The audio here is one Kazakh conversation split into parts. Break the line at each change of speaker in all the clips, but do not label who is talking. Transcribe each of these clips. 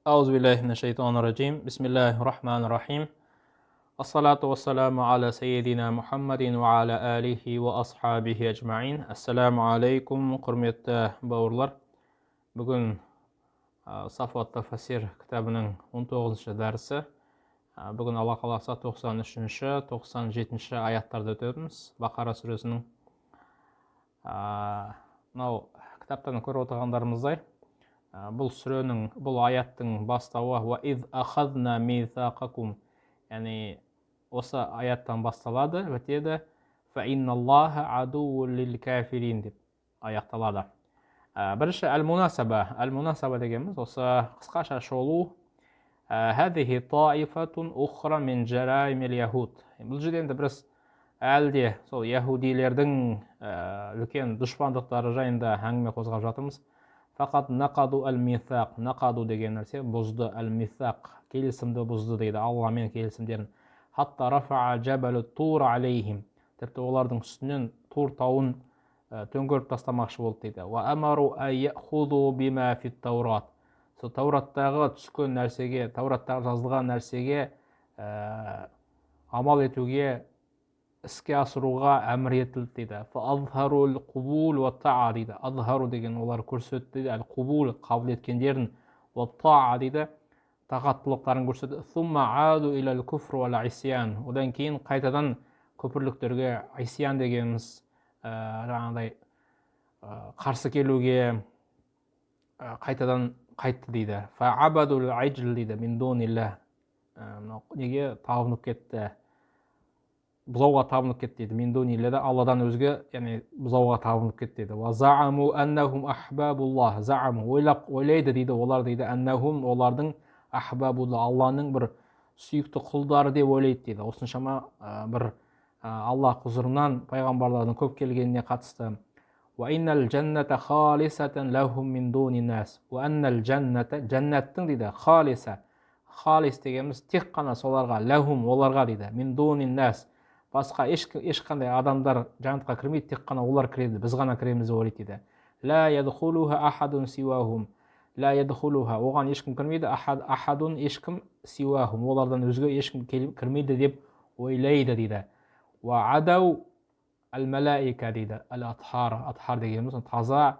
أعوذ بالله من الشيطان الرجيم بسم الله الرحمن الرحيم الصلاة والسلام على سيدنا محمد وعلى آله وأصحابه أجمعين. Ассаламу алейкум, құрметті бауырлар. Бүгін Сафуат тафасир кітабының 19-шы дәрісі. Бүгін Алла қаласа 93-ші, 97-ші аяттарды өтеміз. Бақара сүресінің. Мынау кітаптан көріп отырғандарымыздай, бұл сүренің, бұл аяттың бастауы «Ва из ахадна мисақакум», яғни осы аяттан басталады, бітеді «Фа инналлаха адуу лил кафирин» деп аяқталады. Бірінші әл-мунасаба дегеніміз осы қысқаша шолу. «Хадихи таифатун ухра мин жараймил яхуд». Бұл жерде енді біз әлде сол яхудилердің үлкен дұшпандықтары жайында әңгіме қозғап жатырмыз. Фақат нақаду әл-мисақ, нақаду деген нәрсе бұзды, әл-мисақ, келісімді бұзды дейді, Алламен келісімдерін. Хатта рафаа джабалу тур алейхим, тіпті олардың үстінен Тур тауын төңкеріп тастамақшы болды дейді. Ва амару айяхуду бима фит таурат, сол Таураттағы түскен нәрсеге, Таураттағы жазылған нәрсеге амал етуге, іске асыруға әмір етілді дейді. Фазхарул қубул ва таа дейді. Азхару деген олар көрсетті дейді. Әл-қубул қабыл еткендерін, ва таа дейді, тағаттылықтарын көрсетті. Сумма аду илал куфр ва исян. Одан кейін қайтадан күпірліктерге, исян дегеніміз жаңағыдай қарсы келуге қайтадан қайтты дейді. Фа абадул айджл дейді. Мин дунилла. Неге табынып кетті? Бұзауға табынып кетті дейді. Мин дуниллада, Алладан өзге, яғни бұзауға табынып кетті дейді. Ва зааму аннахум ахбабуллах. Зааму ойлайды дейді, олар дейді, аннахум олардың ахбабуллах, Алланың бір сүйікті құлдары деп ойлайды дейді. Осыншама бір Аллах құзырынан пайғамбарлардың көп келгеніне қатысты. Ва иннал джанната халисатан лахум мин дунин нас. Ва аннал джанната, джаннаттың дейді, халиса. Халис дегеніміз тек қана соларға, лахум оларға дейді, мин дунин нас. Басқа ешқандай адамдар жәннатқа кірмейді, тек қана олар кіреді, біз ғана кіреміз деп ойлайды дейді. Ла ядхулуха ахадун сиуахум. Ла ядхулуха, оған ешкім кірмейді, ахадун ешкім сиуахум, олардан өзге ешкім кірмейді деп ойлайды дейді. Ва адау әл-малаика дейді. Әл-атхар, атхар дегеніміз таза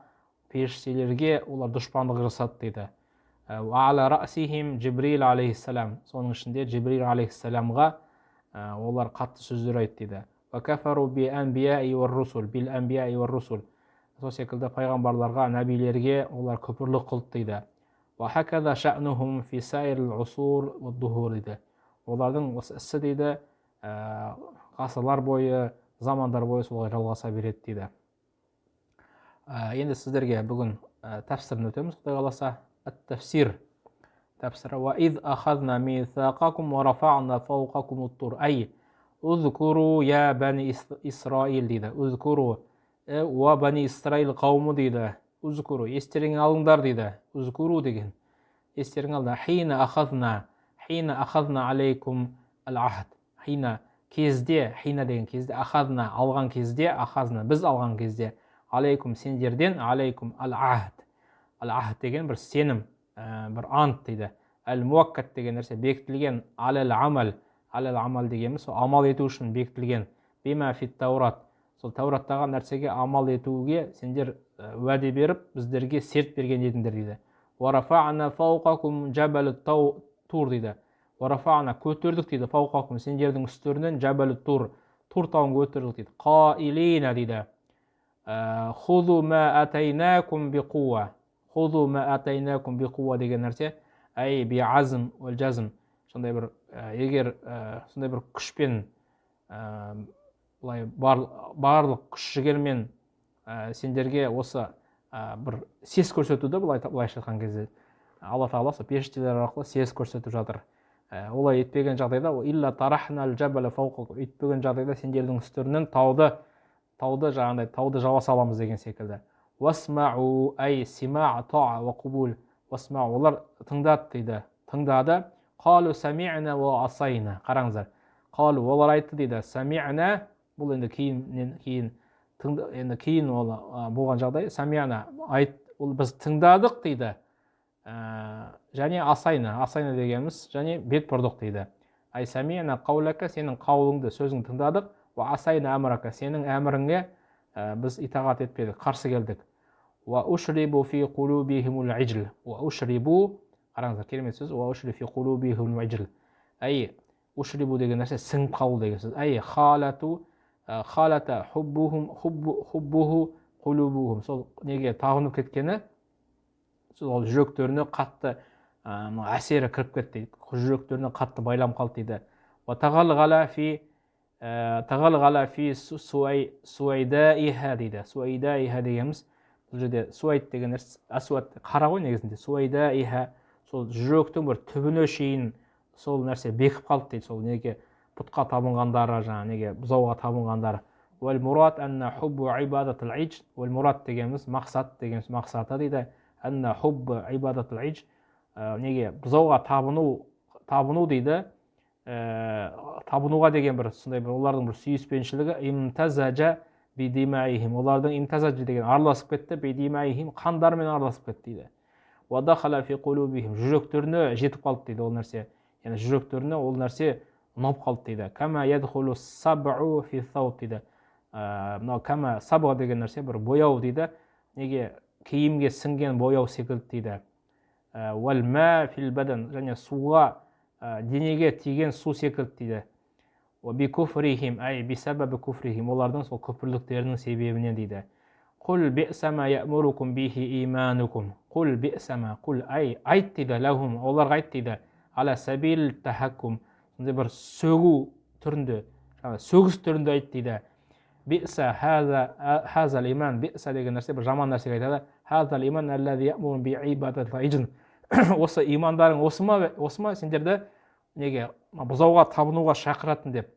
періштелерге олар дұшпандық жасады дейді. Ва аля расихим Джибрил алейхиссалам, соның ішінде Джибрил алейхиссаламға олар қатты сөздер айтты дейді. Ва кафару би анбияи ва русул, бил анбияи ва русул. Сол секілді пайғамбарларға, нәбилерге олар күпірлік қылды дейді. Ва хакада ша'нухум фи сайрил усур ва духур дейді. Олардың осы ісі дейді, ғасырлар бойы, замандар бойы солай жалғаса береді дейді. Енді сіздерге бүгін тәфсірін өтеміз, Құдай қаласа. Ат-тафсир. تفسير وإذ أخذنا ميثاقكم ورفعنا فوقكم الطور أي اذكروا يا بني إسرائيل дейді. اذكروا وبني إسرائيل قوم дейді. اذكروا естеріңе алыңдар дейді. اذكروا деген естеріңе алыңдар. حين أخذنا عليكم العهد. حين кезде, حين деген кезде, أخذنا алған кезде, أخذنا біз алған кезде, عليكم сендерден, عليكم العهد. العهد деген бір сенім, бір ант дейді. Әл-муаккат деген нәрсе бекітілген, алал-амал дегеніміз амал ету үшін бекітілген. Бима фит таурат, сол Таураттағы нәрсеге амал етуге сендер уәде беріп, біздерге серт берген едіңдер дейді. Варафа'на фауқакум джабалут тур дейді. Варафа'на көтердік дейді, фауқакум сендердің үстерінен джабалут тур, Тур тауын көтердік дейді. Қаилина дейді. Хузу ма атайнакум биқуа. Хузу ма атайнакум биқуа деген нәрсе, әй би азм уәл жазм. Сондай бір, егер сондай бір күшпен, барлық күш жігермен сендерге осы бір сес көрсетуді, былайша айтқан кезде Алла Тағала періштелер арқылы сес көрсетіп жатыр. Олай етпеген жағдайда, илля тарахнал джабала фауқакум, етпеген жағдайда сендердің үстерінен тауды жауа саламыз деген секілді. Васмау әй сима та'a ва қубул. Васмау, олар тыңдады дейді. Тыңдады. Қалу сами'на ва асайна. Қараңыздар. Қалу, олар айтты дейді. Сами'на, бұл енді кейін болған жағдай. Сами'на, біз тыңдадық дейді. және асайна дегеніміз және бет бұрдық дейді. Ай сами'на қаулака, сенің қаулыңды, сөзіңді тыңдадық, уа асайна амрака, сенің әміріңе біз итағат етпедік, қарсы келдік. Уа ушрибу фи қулубихимул иджл. Уа ушрибу, қараңыздар, керемет сөз. Уа ушрибу фи қулубихимул иджл. Әй, ушрибу деген нәрсе сіңіп қалу деген сөз. Әй, халата хуббуху қулубухум. Сол неге тағынып кеткені, сол жүректеріне қатты әсері кіріп кетті дейді. Жүректеріне қатты байланып қалды дейді. Ва тағалғала фи суайдаиха дейді. Суайдаиха дегеніміз, бұл жерде суайд деген нәрсе, асуат қара ғой негізінде. Суайдаиха, сол жүректің бір түбіне шейін сол нәрсе бекіп қалды дейді. Сол неге пұтқа табынғандары, жаңа неге бұзауға табынғандары. Уәл мурат анна хуббу ибадатул идж. Уәл мурат дегеніміз мақсат дегеніміз мақсаты дейді. Анна хуббу ибадатул идж, неге бұзауға табыну дейді. Табынуға деген бір сондай бір олардың бір сүйіспеншілігі имтазажа бидимаихим, олардың имтазажа деген араласып кетті, бидимаихим қандарымен араласып кетті дейді. Вадахала фи қулубихим, жүректеріне жетіп қалды дейді ол нәрсе. Яғни жүректеріне ол нәрсе ұнап қалды дейді. Кама ядхулу сабу фи саут дейді. Мынау кама сабу деген нәрсе бір бояу дейді. Неге киімге сіңген бояу секілді дейді. Уәл ма фил бадан, және суға, денеге тиген су секілді дейді. Би куфрихим, ай би сабабы куфрихим, олардың сол күпірліктерінің себебінен дейді. Құл би'сама я'мурукум бихи иманукум. Құл би'сама, құл айт дейді, ләхум, оларға айт дейді. Ала сабил тахаккум, сондай бір сөгу түрінде, сөгіс түрінде айт дейді. Би'са хазал иман, би'са деген нәрсе бір жаман нәрсеге айтады. Хазал иман аллази я'муру би ибадаtil ижн. Осы имандарың осы ма сендерді неге бұзауға табынуға шақыратын деп.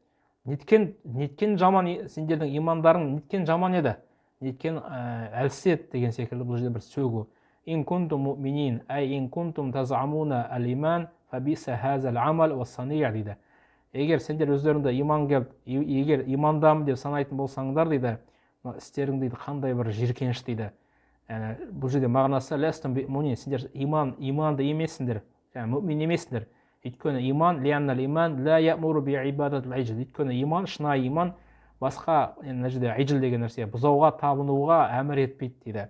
Неткен жаман, сендердің имандарың неткен жаман еді, неткен әлсет деген секілді бұл жерде бір сөгу. Ин кунтум муъминин, ай ин кунтум тазамуна ал-иман фабиса хазал амал ва сания дейді. Егер сендер өздеріңді иман келіп, егер имандамын деп санайтын болсаңдар дейді, істерің дейді қандай бір жиіркеніш дейді. Бұл жерде мағынасы ләстім муъмин, сендер иманды емессіңдер, мүмин емессіңдер. Өйткені иман, лианнал иман ла я'муру би ибадатил ижл. Өйткені иман, шынайы иман басқа, мына жерде ижл деген нәрсе, бұзауға табынуға әмір етпейді дейді.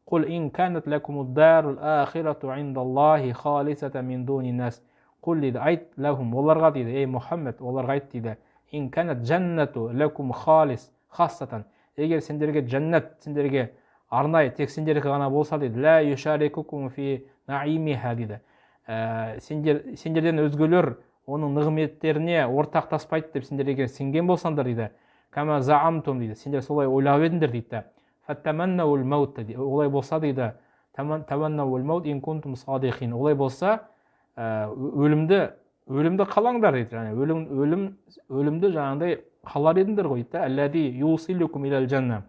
Құл ин канат лакумуд дарул ахирату индаллахи халисатан мин дуни нас. Құл дейді, айт лахум, оларға дейді, ей Мұхаммед, оларға айт дейді. Ин канат жаннату лакум халис хассатан. Егер сендерге жаннат, сендерге арнайы тек сендерге ғана болса дейді, ла юшарикукум фи наимиха дейді. Сендерден өзгелер оның нығметтеріне ортақтаспайды деп сендер егер сенген болсаңдар дейді. Кама заамтум дейді, сендер солай ойлап едіңдер дейді. Фаттаманнаул маут дейді, олай болса дейді, таманнаул маут ин кунтум садиқин, олай болса өлімді қалаңдар дейді. Өлімді жаңағыдай қалар едіңдер ғой дейді. Аллади юсилукум илал жанна.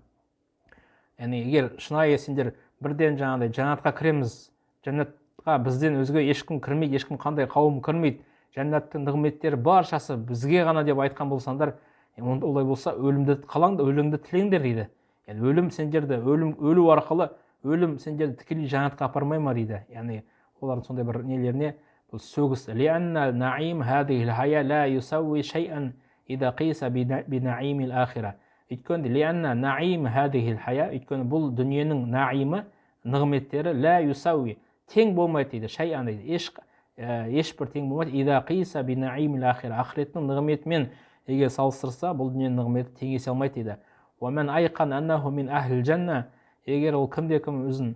Яғни егер шынайы сендер бірден жаңағыдай жәннатқа кіреміз, жәннатқа бізден өзге ешкім кірмейді, ешкім қандай қауым кірмейді, жәннаттың нығметтері баршасы бізге ғана деп айтқан болсаңдар, олай болса өлімді қалаңдар, өлімді тілеңдер дейді. Яғни өлім сендерді, өлу арқылы өлім сендерді тікелей жәннатқа апармай ма дейді. Яғни олардың сондай бір нелеріне бұл сөгіс. Лианна наим хадихил хая ла юсауи шай'ан ида қиса би наимил ахира. Өйткені лианна наим хадихил хая, өйткені бұл дүниенің наимы, нығметтері ла юсауи, тең болмайды дейді, шай'ан дейді, ешбір тең болмайды. Ида қиса би наимил ахира, ақыреттің нығметімен егер салыстырса, бұл дүниенің нығметі теңесе алмайды дейді. Уамен айқан аннаху мин ахлил жанна, егер ол кімде-кім өзін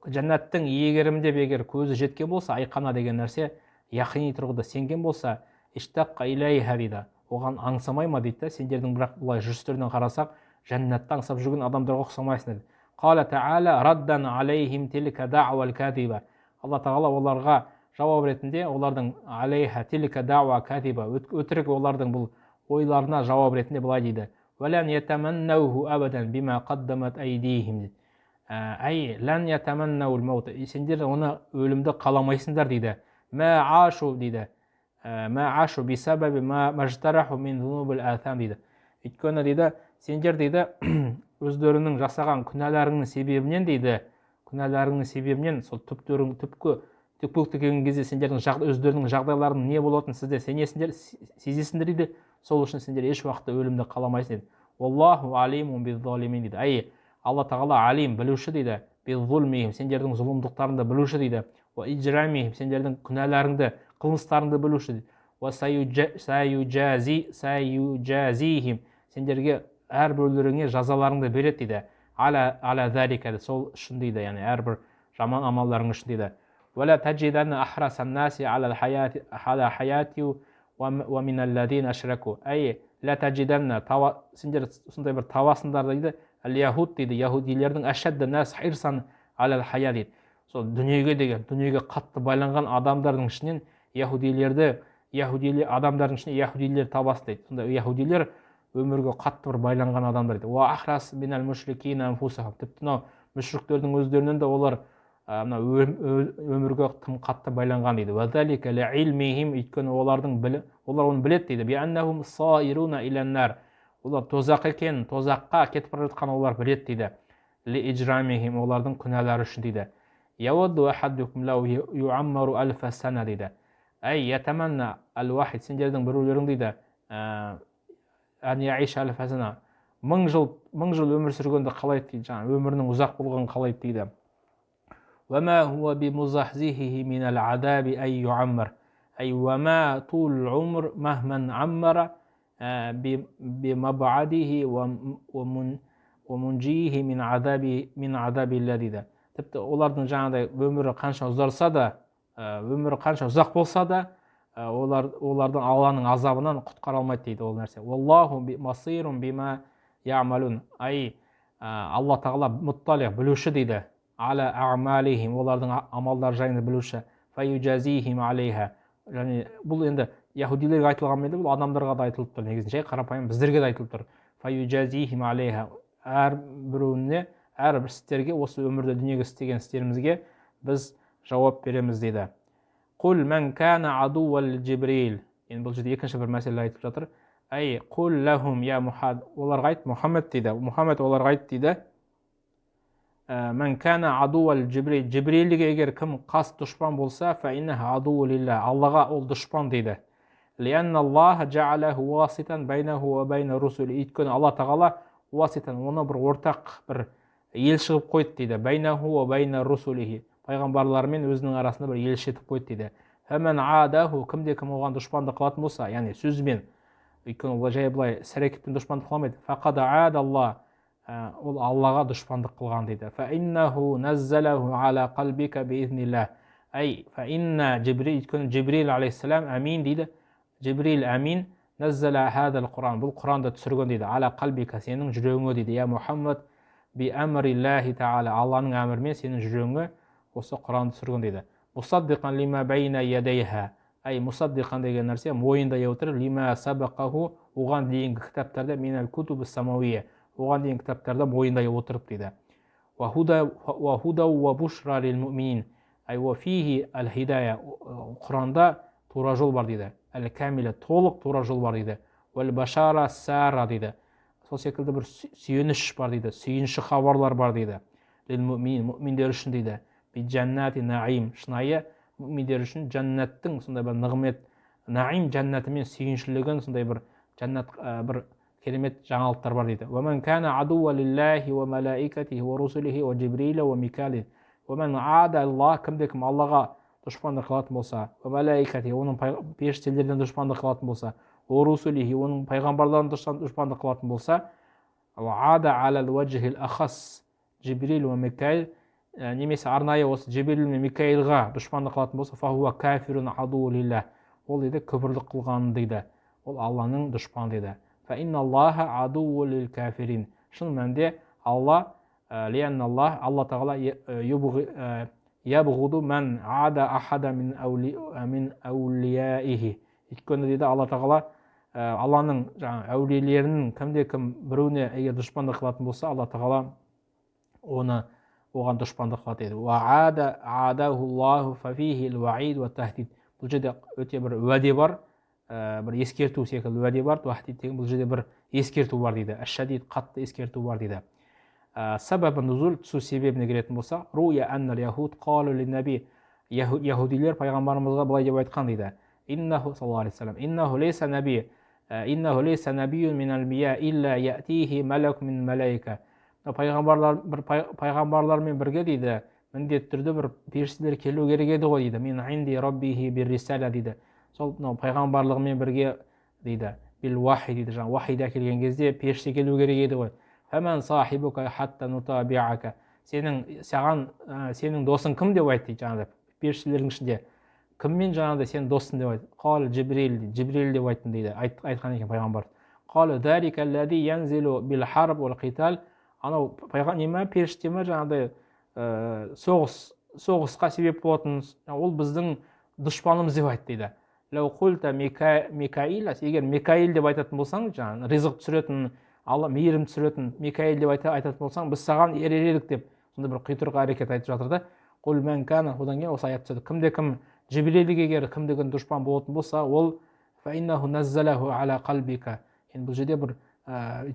жәннаттың иегерім деп егер көзі жеткен болса, айқана деген нәрсе яқини тұрғыда сенген болса, иштаққа илайха дейді, оған аңсамай ма дейді. Сендердің бірақ бұлай жүрістерінен қарасақ, жәннатты аңсап жүрген адамдарға ұқсамайсың деді. Қала тағала раддан алейхим тилка дауал кадиба. Алла тағала оларға жауап ретінде олардың алейха тилка дауа кадиба, өтірік олардың бұл ойларына жауап ретінде былай дейді. Валан ятаманнауху абадан бима қаддамат айдихим дейді. Әй, лән ятаманнауул маут, сендер оны өлімді қаламайсыңдар дейді. Мә ашу дейді. Мә ашу бисабаби мәжтараху мин зунубил атам дейді. Өйткені дейді, сендер дейді, өздерінің жасаған күнәларының себебінен дейді, күнәларының себебінен сол түкпілікті келген кезде сендердің өздерінің жағдайларының не болатынын сіздер сенесіңдер, сезесіңдер дейді. Сол үшін сендер еш уақытта өлімді қаламайсың дейді. Аллаху алимун биззалимин дейді. Алла тағала алим, білуші дейді. Биззулмихим, сендердің зұлымдықтарыңды білуші дейді. Ва иджрамихим, сендердің күнәларыңды, қылмыстарыңды білуші дейді. Ва саюджазихим, сендерге әрбіреулеріңе жазаларыңды береді дейді. Аля залика, сол үшін дейді, яғни әрбір жаман амалдарың үшін дейді. Вала таджиданна ахрасан наси аля хаяти ва миналладина ашраку. Ла таджиданна, сендер сондай бір табасыңдар дейді. Яхуд дейді, яхудилердің ашадда нас хирсан аля хая дейді. Сол дүниеге қатты байланған адамдардың ішінен адамдардың ішінен яхудилер табасы дейді. Сонда яхудилер өмірге қатты бір байланған адамдар дейді. Ва ахрас минал мушрикина анфусахум. Тіпті мынау мүшриктердің өздерінен де олар өмірге тым қатты байланған дейді. Ва залика лилмихим, өйткені олар оны біледі дейді. Би аннахум саируна илан-нар. Олар тозақ екен, тозаққа кетіп бара жатқан олар біледі дейді. Ли ижрамихим, олардың күнәлары үшін дейді. Явадду ахаддукум лау юаммару альфа сана дейді. Ятаманна ал-вахид, сендердің біреулерің дейді. Ан яиш альфа сана. 1000 жыл өмір сүргенді қалайды дейді. Жаңа өмірінің ұзақ болғанын қалайды дейді. وما هو بمزحزحه من العذاب أن يعمر وما طول العمر مهما عمر بمبعده ومنجيه من عذاب الذي ده. Тіпті олардың жаңағыдай өмірі қанша ұзарса да, өмірі қанша ұзақ болса да, олардың Алланың азабынан құтқара алмайды дейді ол нәрсе. Wallahu басирун бима яъмалун. Алла тағала мұттали, білуші дейді. Аля аъмалихим, олардың амалдар жайында білуші. Фаюджазихим алейха. Және бұл енді яһудилерге айтылған еді, бұл адамдарға да айтылып тұр. Негізінде жай қарапайым біздерге де айтылып тұр. Фаюджазихим алейха. Әрбіреуіне, әрбір істерге, осы өмірде дүниеге істеген істерімізге біз жауап береміз дейді. Құл мән кәна адуал Джибрил. Енді бұл жерде екінші бір мәселе айтып жатыр. Құл ләхум я Мұхаммед. Оларға айт, Мұхаммед дейді. Мұхаммед оларға айт дейді. Мән кәна адуал Джибрил. Джибрилге егер кім қас дұшпан болса, фәиннәху адуу лилла. Аллаға ол дұшпан дейді. Лианна Аллаха жа'алаху васитан байнаху ва байна русули. Өйткені Алла тағала васитан, оны бір ортақ бір елші қылып қойды дейді. Байнаху ва байна русулихи. Пайғамбарлармен өзінің арасында бір елші етіп қойды дейді. Фәмән адаху, кімде-кім оған дұшпанды қылатын болса, яғни сөзбен, өйткені ол жай былай іс-әрекетпен дұшпандық қыламайды. Фақад ад Алла, ол Аллаға дұшпандық қылған дейді. Фәиннаху наззалаху аля қалбика биизнилlah. Фәинна Джибрил, өйткені Джибрил алейхиссалам амин дейді. Джибрил амин наззала хадал Құран, бұл Құранды түсірген дейді. Аля қалбика, сенің жүрегіңе дейді. Я Мұхаммад би амриллахи таала, Алланың әмірімен сенің жүрегіңе осы Құранды түсірген дейді. Мусаддиқан лима байна ядайха. Мусаддиқан деген нәрсе мойындай отырып, лима сабақаху, оған дейінгі кітаптарда, минал кутубус самауия, оған дейінгі кітаптарда мойындай отырып дейді. Ва худа ва бушра лил муъминин. Ва фихи ал хидая. Құранда тура жол бар дейді. Ал камила, толық тура жол бар дейді. Вал башара сара дейді. Сол секілді бір сүйеніш бар дейді. Сүйінші хабарлар бар дейді. Лил муъминин, муъминдер үшін дейді. Би джаннати наим, шынайы муъминдер үшін жәннаттың сондай бір нығмет, наим жәннатымен сүйіншілігін, сондай бір жәннат бір керемет жаңалықтар бар дейді. Ва ман кана адуа лиллахи ва малаикатихи ва русулихи ва Джибриля ва Микалин. Ва ман ада Аллах, кімде-кім Аллаға дұшпандық қылатын болса, ва малаикатихи, оның періштелерден дұшпандық қылатын болса, ва русулихи, оның пайғамбарлардан дұшпандық қылатын болса, ва ада алал ваджхил ахас Джибрил ва Микаил, немесе арнайы осы Джибрил мен Микаилға дұшпандық қылатын болса, фахуа кафирун адуу лилlah. Ол дейді күпірлік қылған дейді. Ол Алланың дұшпаны дейді. Фа инна Аллаха адуу лил кафирин. Шын мәнінде Алла, лианна Алла тағала ябғуду мән ада ахада мин аулияихи. Өйткені дейді Алла тағала Алланың әулиелерінің кімде-кім біреуіне егер дұшпандық қылатын болса, Алла тағала оған дұшпандық қылады еді. Ва адаху Аллаху фафихи л-ваид ва тахдид. Бұл жерде өте бір уәде бар, бір ескерту секілді уәде бар. Тахдид деген бұл жерде бір ескерту бар дейді. Әш-шадид, қатты ескерту бар дейді. Сабабы нузул, түсу себебіне келетін болса, руя аннал яхуд қалу лин-наби. яһудилер пайғамбарымызға былай деп айтқан дейді. Иннаху саллаллаху алейхи вассалам, иннаху лейса наби, иннаху лейса набиюн мин албия илля яътихи малак мин малайка. Пайғамбарлармен бірге дейді, міндетті түрде бір періштелер келу керек еді ғой дейді. Мин инди раббихи бир рисала дейді. Сол пайғамбарлығымен бірге дейді, бил вахи дейді, жаңа вахида келген кезде періште келу керек еді ғой. Фаман сахибука хатта нутабиака. Сенің досың кім деп айтты дейді, жаңағыдай періштелердің ішінде. Кіммен жаңағыдай сен доссың деп айтты. Қал Жибрил деп айттым дейді, айтқан екен пайғамбар. Қал залика аллази янзилу бил харб вал қитал. Анау неме періште ме жаңағыдай соғысқа себеп болатын, ол біздің дұшпанымыз деп айтты дейді. Лау құлта Микаил, егер Микаил деп айтатын болсаң, жаңағы ризық түсіретін, Алла мейірім түсіретін Микаил деп айтатын болсаң, біз саған ерер едік деп сонда бір қитұрқы әрекет айтып жатыр да. Құл мән кана, одан кейін осы аят түседі. Кімде кім Жибрилге егер кімде кім дұшпан болатын болса, ол фаиннаху наззалаху ала қалбика. Енді бұл жерде бір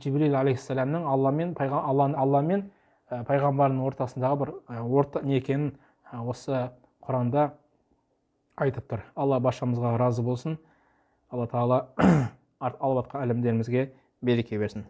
Жибрил алейхиссаламның Алла мен пайғамбардың ортасындағы бір орта не екенін осы Құранда айтып тұр. Алла баршамызға разы болсын. Алла тағала алып жатқан ілімдерімізге береке берсін.